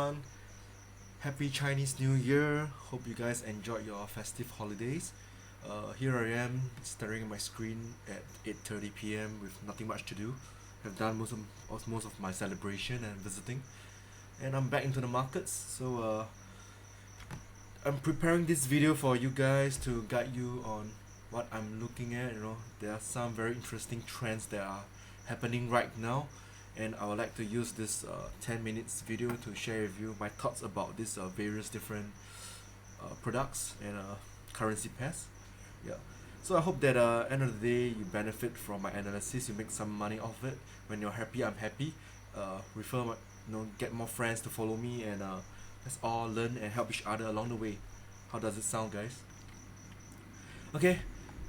everyone. Happy Chinese New Year. Hope you guys enjoyed your festive holidays. Here I am staring at my screen at 8:30 p.m. with nothing much to do. Have done most of my celebration and visiting, and I'm back into the markets. So I'm preparing this video for you guys to guide you on what I'm looking at. There are some very interesting trends that are happening right now, and I would like to use this 10 minutes video to share with you my thoughts about these various different products and currency pairs. Yeah. So I hope that end of the day you benefit from my analysis, you make some money off it. When you're happy, I'm happy. Refer my, get more friends to follow me, and let's all learn and help each other along the way. How does it sound, guys? Okay.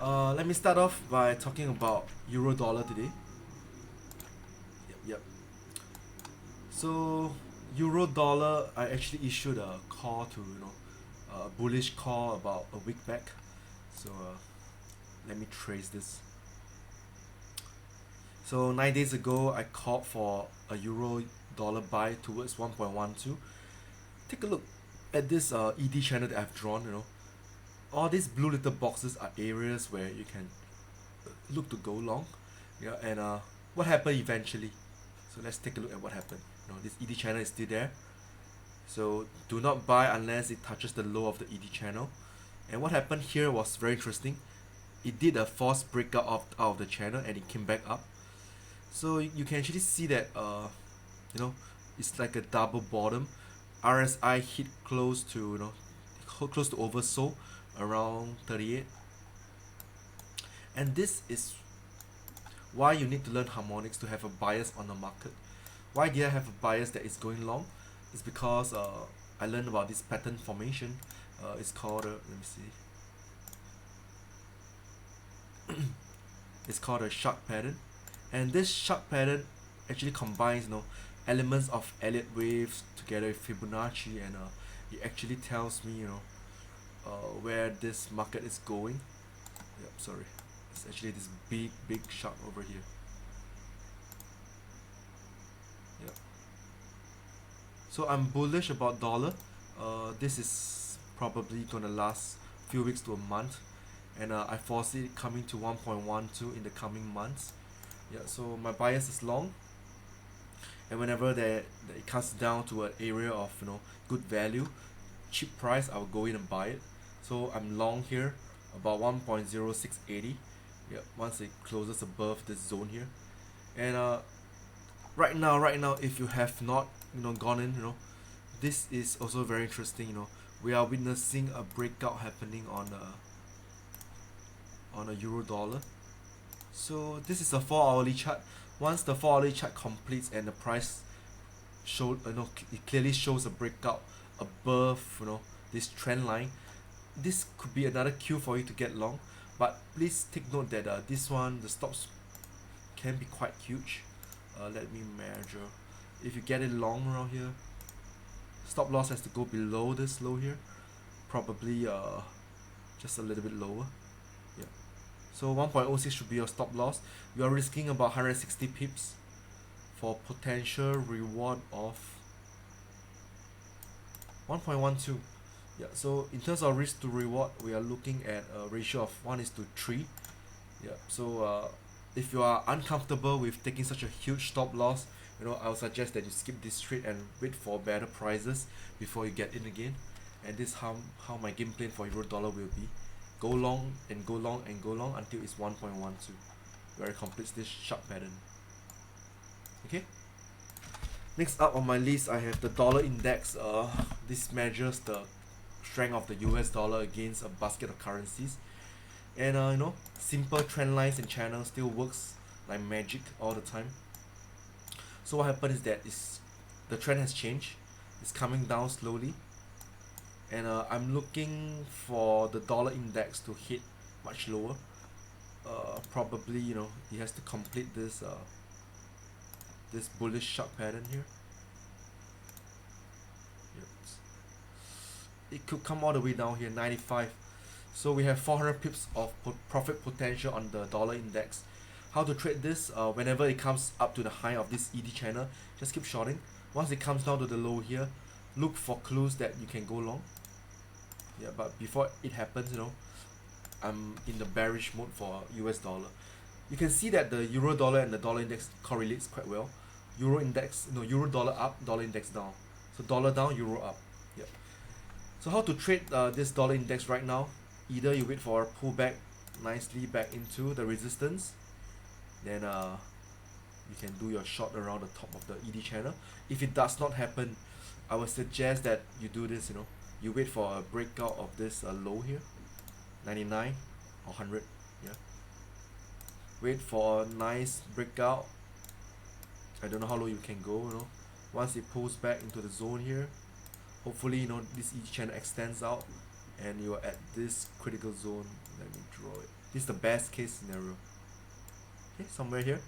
Let me start off by talking about euro dollar today. Yep. So euro dollar, I actually issued a call to a bullish call about a week back. So let me trace this. So 9 days ago, I called for a euro dollar buy towards 1.12. Take a look at this ED channel that I've drawn. All these blue little boxes are areas where you can look to go long. Yeah, and what happened eventually? So let's take a look at what happened. This ED channel is still there. So do not buy unless it touches the low of the ED channel. And what happened here was very interesting. It did a forced breakout out of the channel and it came back up. So you can actually see that it's like a double bottom. RSI hit close to close to oversold around 38. And this is why you need to learn harmonics to have a bias on the market. Why did I have a bias that is going long? It's because I learned about this pattern formation. It's called let me see. It's called a shark pattern, and this shark pattern actually combines elements of Elliott waves together with Fibonacci, and it actually tells me where this market is going. Yep, sorry. It's actually this big shark over here. Yeah. So I'm bullish about dollar. This is probably gonna last few weeks to a month, and I foresee it coming to 1.12 in the coming months. Yeah. So my bias is long, and whenever it comes down to an area of good value, cheap price, I will go in and buy it. So I'm long here about 1.0680. Yeah, once it closes above this zone here, and right now, if you have not gone in, this is also very interesting. We are witnessing a breakout happening on a euro dollar. So this is a 4-hourly chart. Once the 4-hourly chart completes and the price it clearly shows a breakout above this trend line, this could be another cue for you to get long. But please take note that this one, the stops can be quite huge. Let me measure. If you get it long around here, stop loss has to go below this low here, probably just a little bit lower. Yeah. So 1.06 should be your stop loss. You are risking about 160 pips for potential reward of 1.12. Yeah, so in terms of risk to reward, we are looking at a ratio of 1:3. Yeah, so if you are uncomfortable with taking such a huge stop loss, I would suggest that you skip this trade and wait for better prices before you get in again. And this is how my game plan for euro dollar will be: go long and go long and go long until it's 1.12, where it completes this sharp pattern. Okay. Next up on my list, I have the dollar index. This measures the strength of the US dollar against a basket of currencies, and simple trend lines and channels still works like magic all the time. So what happened is that the trend has changed. It's coming down slowly, and I'm looking for the dollar index to hit much lower. Probably it has to complete this this bullish sharp pattern here. It could come all the way down here, 95. So we have 400 pips of profit potential on the dollar index. How to trade this? Whenever it comes up to the high of this ED channel, just keep shorting. Once it comes down to the low here, look for clues that you can go long. Yeah, but before it happens, I'm in the bearish mode for US dollar. You can see that the euro dollar and the dollar index correlates quite well. Euro dollar up, dollar index down. So dollar down, euro up. Yeah. So how to trade this dollar index right now? Either you wait for a pullback nicely back into the resistance, then you can do your short around the top of the ED channel. If it does not happen, I would suggest that you do this, you wait for a breakout of this low here, 99 or 100. Yeah, wait for a nice breakout. I don't know how low you can go, once it pulls back into the zone here, hopefully this ED channel extends out and you're at this critical zone. Let me draw it. This is the best case scenario. Okay, somewhere here,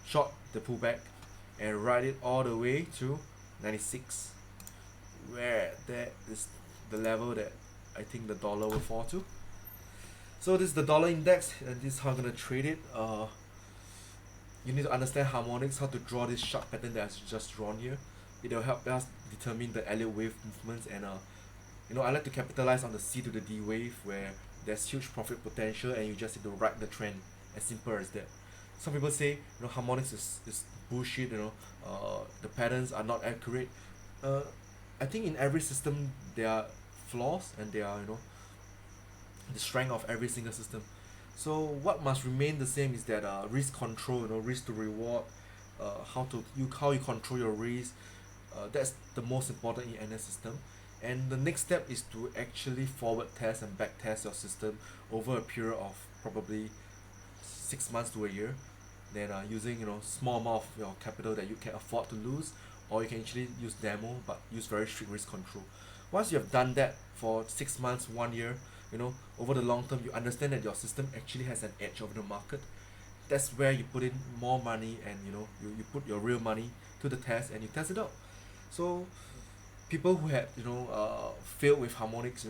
short the pullback and ride it all the way to 96, where that is the level that I think the dollar will fall to. So this is the dollar index, and this is how I'm gonna trade it. You need to understand harmonics, how to draw this sharp pattern that I've just drawn here. It will help us determine the Elliott wave movements, and I like to capitalize on the C to the D wave where there's huge profit potential and you just need to ride the trend. As simple as that. Some people say harmonics is bullshit, the patterns are not accurate. I think in every system there are flaws, and there are the strength of every single system. So what must remain the same is that risk control, risk to reward, how you control your risk. That's the most important in any system. And the next step is to actually forward test and back test your system over a period of probably 6 months to a year. Then using small amount of your capital that you can afford to lose, or you can actually use demo but use very strict risk control. Once you have done that for 6 months, 1 year, over the long term, you understand that your system actually has an edge over the market. That's where you put in more money, and you put your real money to the test and you test it out. So people who had failed with harmonics,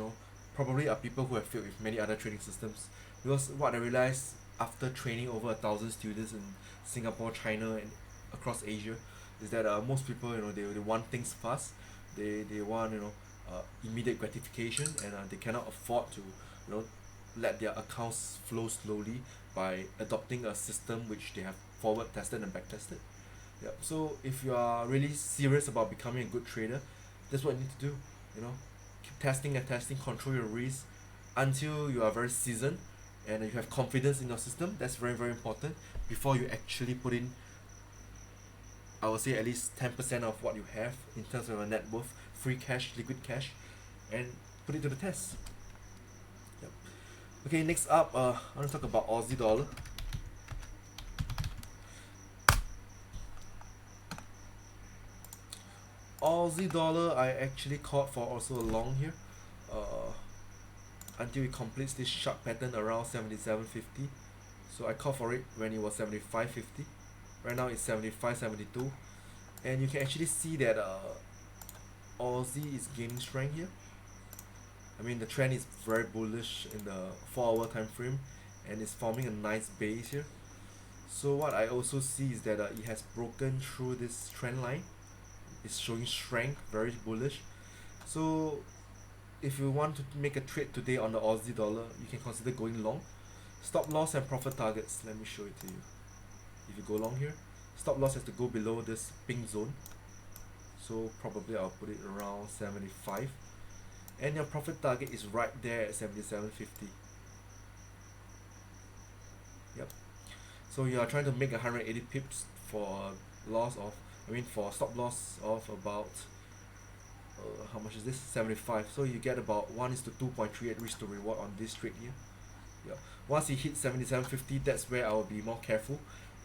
probably are people who have failed with many other trading systems. Because what I realized after training over 1,000 students in Singapore, China, and across Asia, is that most people, they want things fast. They want immediate gratification, and they cannot afford to let their accounts flow slowly by adopting a system which they have forward tested and back tested. Yeah. So if you are really serious about becoming a good trader, that's what you need to do. Keep testing and testing, control your risk until you are very seasoned and you have confidence in your system. That's very, very important before you actually put in, I would say, at least 10% of what you have in terms of your net worth, free cash, liquid cash, and put it to the test. Yep. Okay, next up, I want to talk about Aussie dollar. Aussie dollar, I actually caught for also a long here, until it completes this sharp pattern around 77.50. So I caught for it when it was 75.50. Right now it's 75.72, and you can actually see that Aussie is gaining strength here. I mean, the trend is very bullish in the 4-hour time frame, and it's forming a nice base here. So what I also see is that it has broken through this trend line. It's showing strength, very bullish. So if you want to make a trade today on the Aussie dollar, you can consider going long. Stop loss and profit targets, let me show it to you. If you go long here, stop loss has to go below this pink zone. So probably I'll put it around 75. And your profit target is right there at 77.50. Yep. So you are trying to make 180 pips for loss of, for stop loss of about, how much is this? 75. So you get about 1:2.38 risk to reward on this trade here. Yeah. Once it hits 77.50, that's where I will be more careful,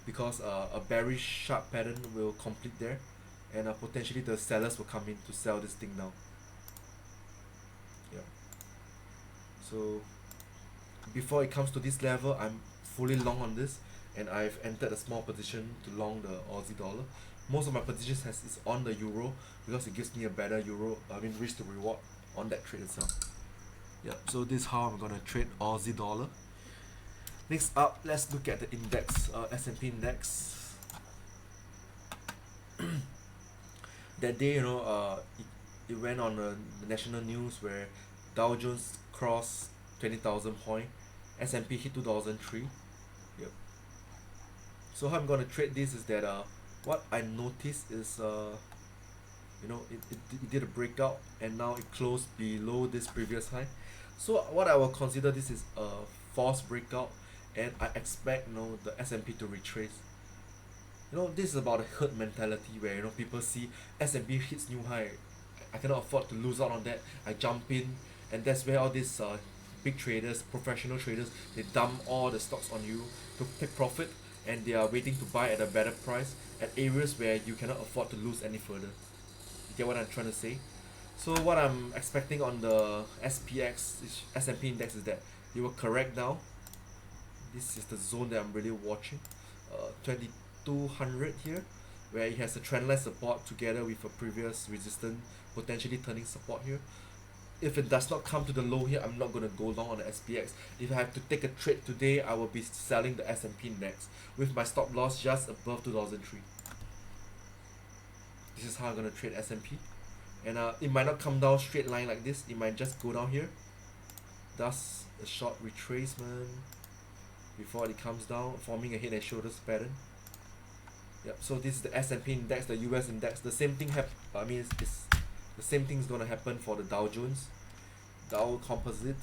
because a bearish sharp pattern will complete there, and potentially the sellers will come in to sell this thing now. Yeah. So before it comes to this level, I'm fully long on this, and I've entered a small position to long the Aussie dollar. Most of my positions is on the euro, because it gives me a better risk to reward on that trade itself. Yeah, so this is how I'm gonna trade Aussie dollar. Next up, let's look at the index, S&P index. That day, it it went on the national news where Dow Jones crossed 20,000 point, S&P hit 2003. Yep. So how I'm gonna trade this is that what I noticed is it did a breakout and now it closed below this previous high. So what I will consider this is a false breakout, and I expect the S&P to retrace. This is about a herd mentality where people see S&P hits new high. I cannot afford to lose out on that. I jump in, and that's where all these big traders, professional traders, they dump all the stocks on you to take profit, and they are waiting to buy at a better price at areas where you cannot afford to lose any further. You get what I'm trying to say? So what I'm expecting on the S&P index is that it will correct now. This is the zone that I'm really watching. 2200 here, where it has a trendline support together with a previous resistance potentially turning support here. If it does not come to the low here, I'm not going to go long on the SPX. If I have to take a trade today, I will be selling the S&P index with my stop loss just above 2003. This is how I'm going to trade S&P. And it might not come down straight line like this. It might just go down here. Thus a short retracement before it comes down, forming a head and shoulders pattern. Yep. So this is the S&P index, the US index. The same thing it's the same thing is gonna happen for the Dow Jones, Dow Composite.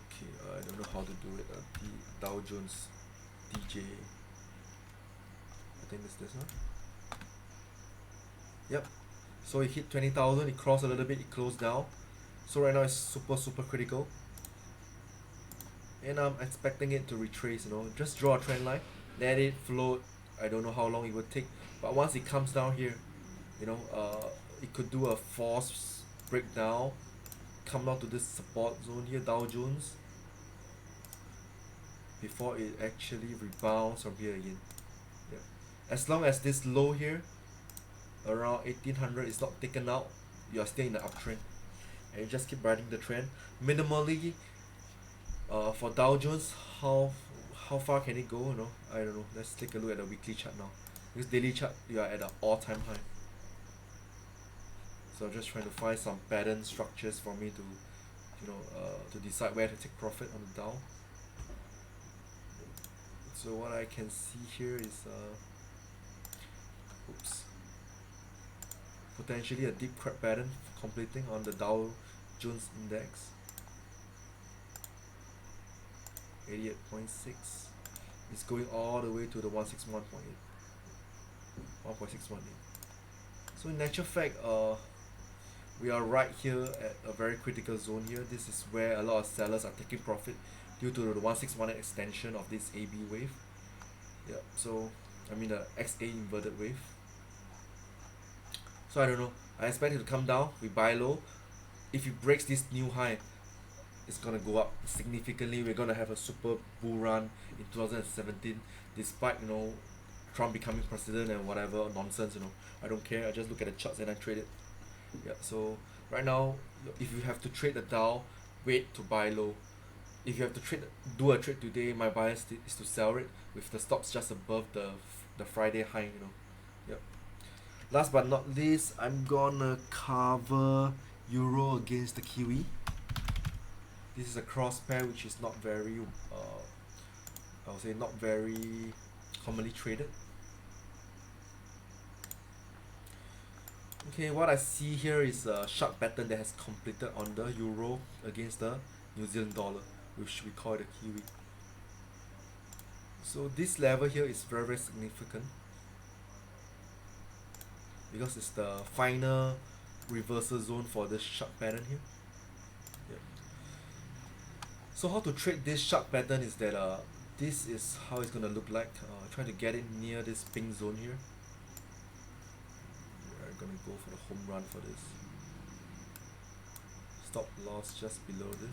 Okay, I don't know how to do it. The Dow Jones DJ. I think it's this one. Yep. So it hit 20,000. It crossed a little bit. It closed down. So right now it's super critical. And I'm expecting it to retrace. Just draw a trend line, let it float. I don't know how long it would take, but once it comes down here, it could do a false breakdown, come down to this support zone here, Dow Jones, before it actually rebounds from here again. Yeah. As long as this low here, around 1800, is not taken out, you are still in the uptrend, and you just keep riding the trend. Minimally, for Dow Jones, how far can it go? I don't know. Let's take a look at the weekly chart now. This daily chart, you are at an all-time high. So I'm just trying to find some pattern structures for me to decide where to take profit on the Dow. So what I can see here is potentially a deep crab pattern completing on the Dow Jones index. 88.6 is going all the way to the 161.8, 1.618. So in actual fact, we are right here at a very critical zone here. This is where a lot of sellers are taking profit due to the 1618 extension of this AB wave. Yeah, so the XA inverted wave. So I don't know. I expect it to come down. We buy low. If it breaks this new high, it's gonna go up significantly. We're gonna have a super bull run in 2017, despite Trump becoming president and whatever nonsense. I don't care. I just look at the charts and I trade it. Yeah. So right now, if you have to trade the Dow, wait to buy low. If you have to do a trade today, my bias is to sell it with the stops just above the Friday high. Yep. Last but not least, I'm gonna cover Euro against the Kiwi. This is a cross pair which is not very, I would say not very commonly traded. Okay, what I see here is a sharp pattern that has completed on the Euro against the New Zealand dollar, which we call the Kiwi. So this level here is very significant because it's the final reversal zone for this sharp pattern here. So how to trade this sharp pattern is that this is how it's gonna look like. Trying to get it near this pink zone here. We're gonna go for the home run for this. Stop loss just below this.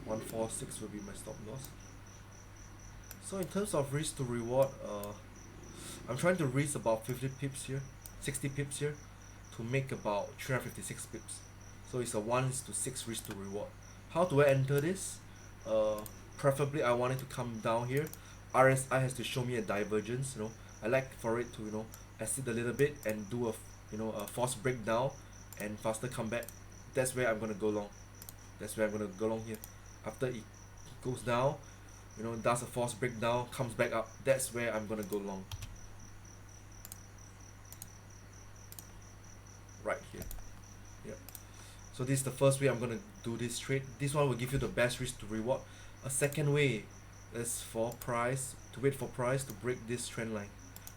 146 will be my stop loss. So in terms of risk to reward, I'm trying to risk about 50 pips here, 60 pips here, to make about 356 pips. So it's a 1:6 risk to reward. How do I enter this? Preferably I want it to come down here. RSI has to show me a divergence. I like for it to exit a little bit and do a a forced breakdown and faster comeback, that's where I'm gonna go long. That's where I'm gonna go long here. After it goes down, does a forced breakdown, comes back up, that's where I'm gonna go long. Right here. Yep. So this is the first way I'm gonna do this trade. This one will give you the best risk to reward. A second way is for price to wait for price to break this trend line.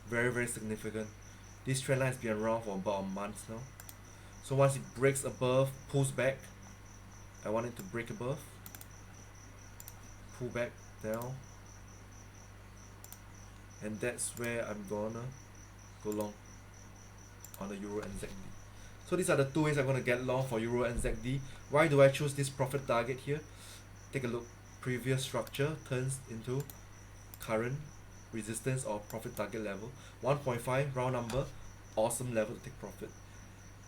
Very, very significant. This trend line has been around for about a month now. So once it breaks above, pulls back. I want it to break above, pull back down, and that's where I'm gonna go long on the Euro and ZD. So these are the two ways I'm gonna get long for Euro and ZD. Why do I choose this profit target here? Take a look. Previous structure turns into current resistance or profit target level. 1.5 round number, awesome level to take profit.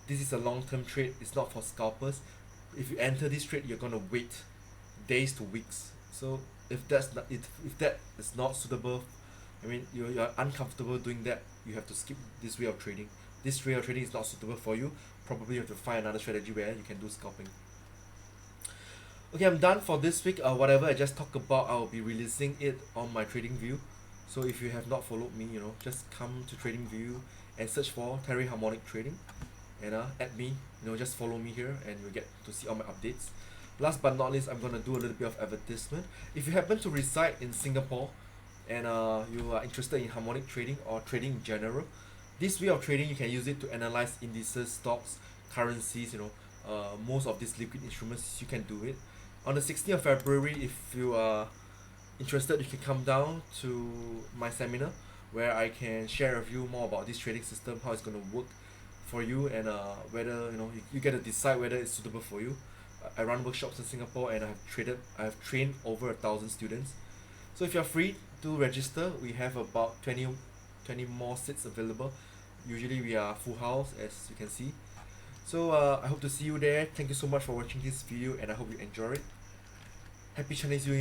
This is a long-term trade. It's not for scalpers. If you enter this trade, you're gonna wait days to weeks. So if that is not suitable, I mean you're uncomfortable doing that, you have to skip this way of trading. This way of trading is not suitable for you. Probably you have to find another strategy where you can do scalping. Okay, I'm done for this week. Whatever I just talked about, I'll be releasing it on my TradingView. So if you have not followed me, just come to TradingView and search for Terry Harmonic Trading, and add me. Just follow me here, and you'll get to see all my updates. Last but not least, I'm gonna do a little bit of advertisement. If you happen to reside in Singapore, and you are interested in harmonic trading or trading in general, this way of trading you can use it to analyze indices, stocks, currencies. Most of these liquid instruments you can do it. On the 16th of February, if you are interested, you can come down to my seminar where I can share with you more about this trading system, how it's going to work for you, and whether you get to decide whether it's suitable for you. I run workshops in Singapore, and I have trained over 1,000 students. So if you're free to register, we have about 20 more seats available. Usually we are full house, as you can see. So I hope to see you there. Thank you so much for watching this video, and I hope you enjoy it. Happy Chinese New Year.